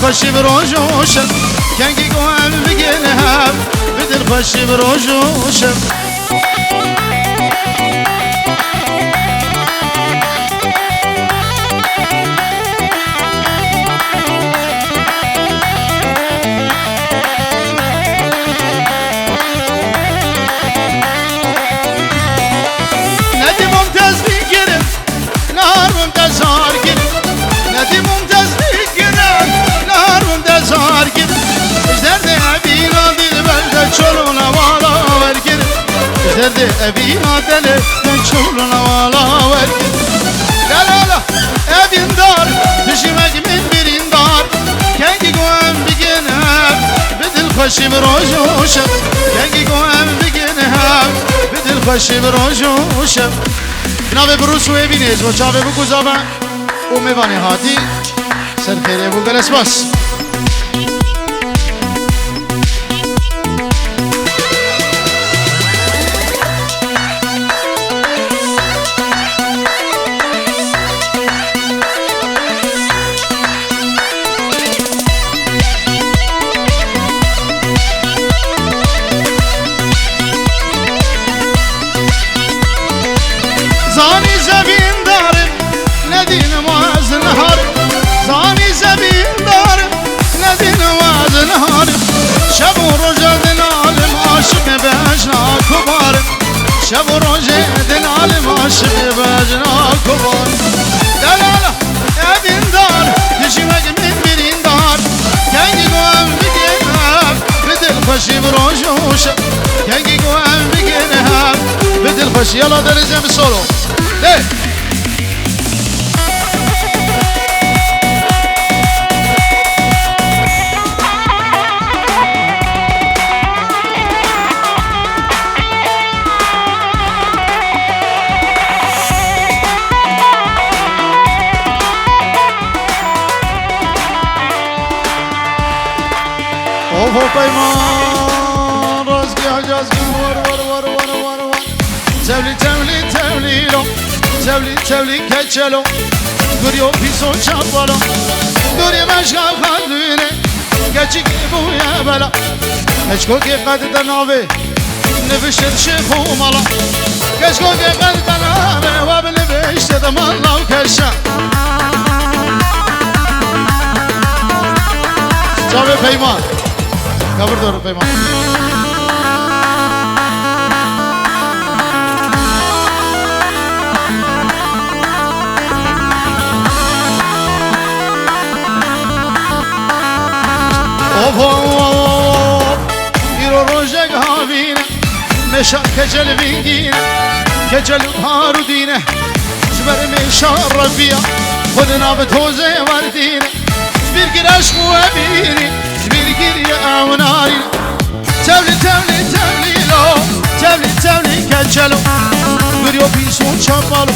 خوشی بروجوشم کنگی گوهم بگنهم بدل خوشی بروجوشم ندی ممتاز بگیرم نهار ممتازار گیرم ندی ممتاز بگیرم نهار ممتازار گیرم ازدرد ابینا دل بلده چلونا والا ورگیرم ازدرد ابینا دل چلونا والا ورگیرم لا لا لا ابین دار تشیمک من برین دار کنگی گوهم بگنم بدل خوشی بروجوشم کنگی گوهم بگنم بدل خوشی بروجوشم جناب بروس و بینید و چاوه بگذابه و میوانی هاتی سر خیره بگل اسپاس زانی زبین دارم ندی نماز نهارم زانی زبین دارم ندی نماز نهارم شب و روزه دنالم عاشق بجنا کبارم شب و روزه دنالم عاشق بجنا کبارم دلالا ابین دار تشیمک من برین دار کنگی گوهم بگنم بدل خوشی بروجوشم کنگی گوهم بگنم بدل خوشی یلا درزم سولو له اوه پیمان روزگی حجازگی ور تبلی تبلی تبلیلو تبلی تبلی کچلو دوریو پیسو چاپالو دوری مشغل خندونه گچی که بویا بلا کشکو که قد دناوه نوشت شیخو مالا کشکو که قد دناوه و بنوشت دمالا و کشا جاوه پیمان کبر دارو پیمان ایرو روژه گاوینه نشان کجل بینگینه کجل هارو دینه جبر میشان رفیا خود ناب توزه وردینه جبیر گرش موابینی جبیر گیری آوناری تبلی تبلی تبلی لو تبلی تبلی کجلو دوریو پیسون چمالو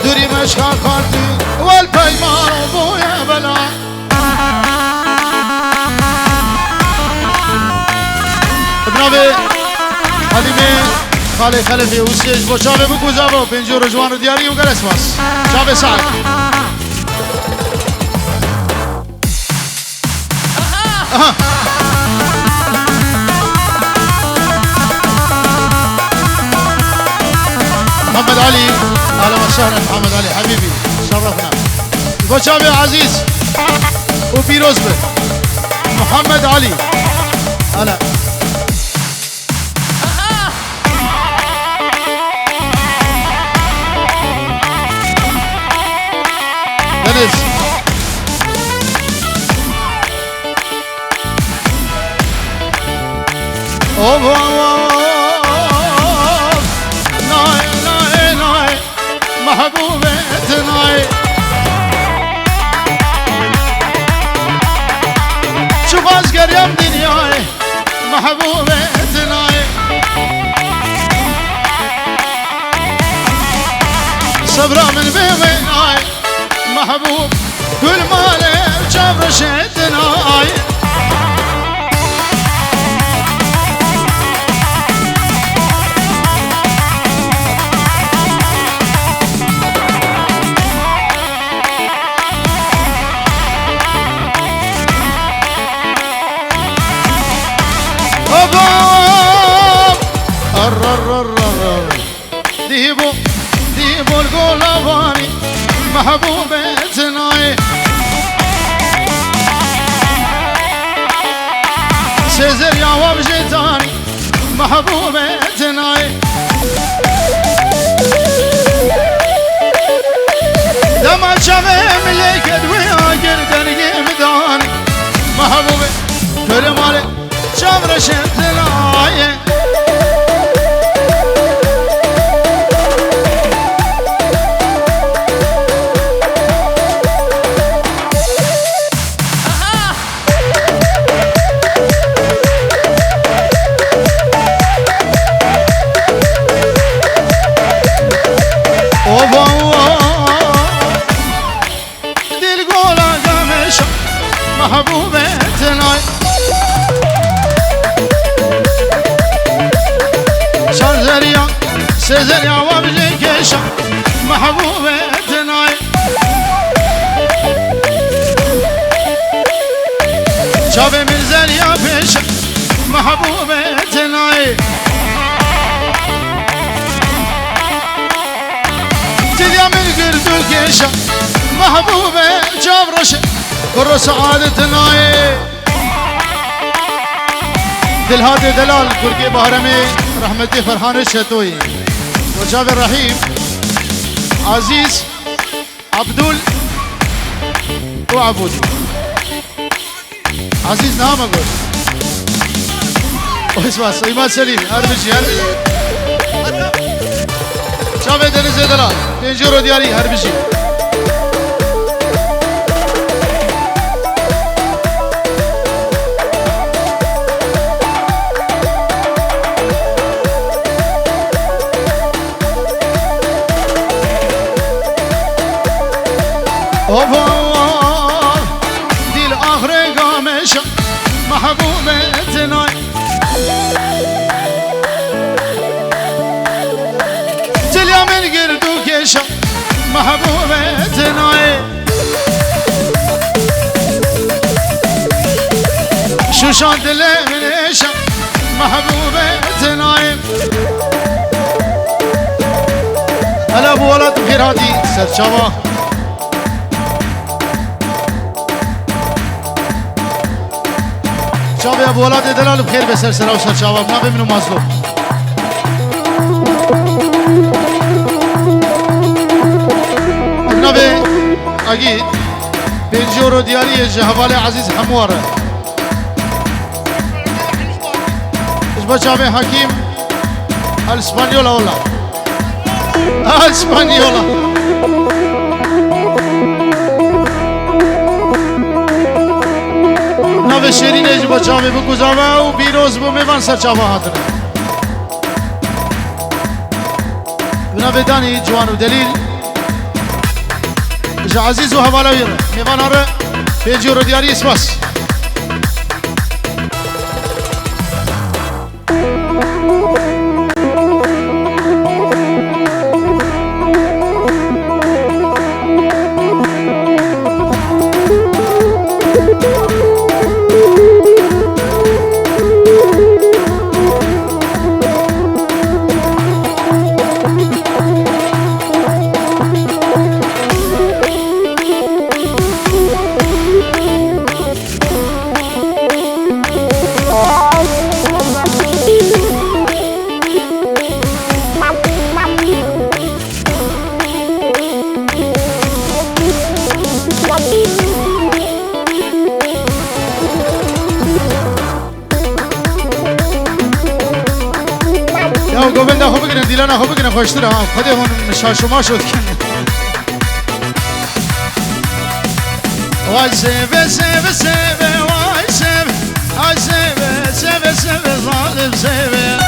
دوری مشغل خاردی والپیمانو بویا بلا ابنابه حلیمه خاله خلفه اوسیج با چاوه بگوزا و پنجو رجوان رو دیاری و گر اسماس چاوه سعد محمد علي اهلا وسهلا محمد علي حبيبي شرفنا با چاوه عزیز و پیروز به محمد علي هلا دنس ناي ناي ناي محبوبة ناي شوف أصغر يوم دنياي محبوبة ناي صبرا من بيناي محبوب كل مالي جبر شدناي محبوبتنای سزر یا واب جیتانی محبوبتنای دما شغي ملكت ويا قردن يمداني محبوبي كل مالي شامر شمتناي محبوبتناي شرزريا سزريا وبجيكيشا محبوبتناي شابي من زريا بيشا محبوبتناي تديا من قردو كيشا محبوبة جابرشا كرو سعادتنا دل هادي دلال كرقي بهرمي رحمتي فرحان الشتوي وجاب الرحيم عزيز عبدول وعبودي عزيز نعم أقول واسمع إماد سليم هربشي جاب دنيز دلال تنجورو دياري هربشي أوفر دي الآخر قامشة محبوبتنا تليا من قردو كيشة محبوبتنا شوشان دلي من إيشة محبوبتنا هلا أبو ولد بخير هادي سر شباب شاب ابو ولاد دلال بخير بسر سرا و شباب ما ببینم مظلوم جناب اگید 5 یورو دیاری جهوال عزیز همواره اجبا شاب حکیم الاسپانیولا اولا الاسپانیولا نو شیرین ایج با چاوی بگذابه و بیروز بو میوان سر چاوه هاتنه نو دانی جوان و دلیل اجا عزیز و حواله ویره میوان آره 5 یورو دیاری اسپاس گوبنده خوب بگیرن دیلانه خوب بگیرن خوشتره ها خود هون شاشوما شد وای سیبه سیبه سیبه وای سیبه وای سیبه سیبه سیبه ظالم سیبه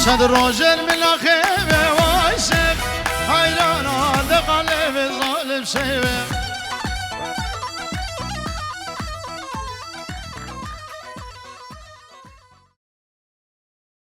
چند روژر ملاخیبه وای سیبه حیرانا ده قلب ظالم سیبه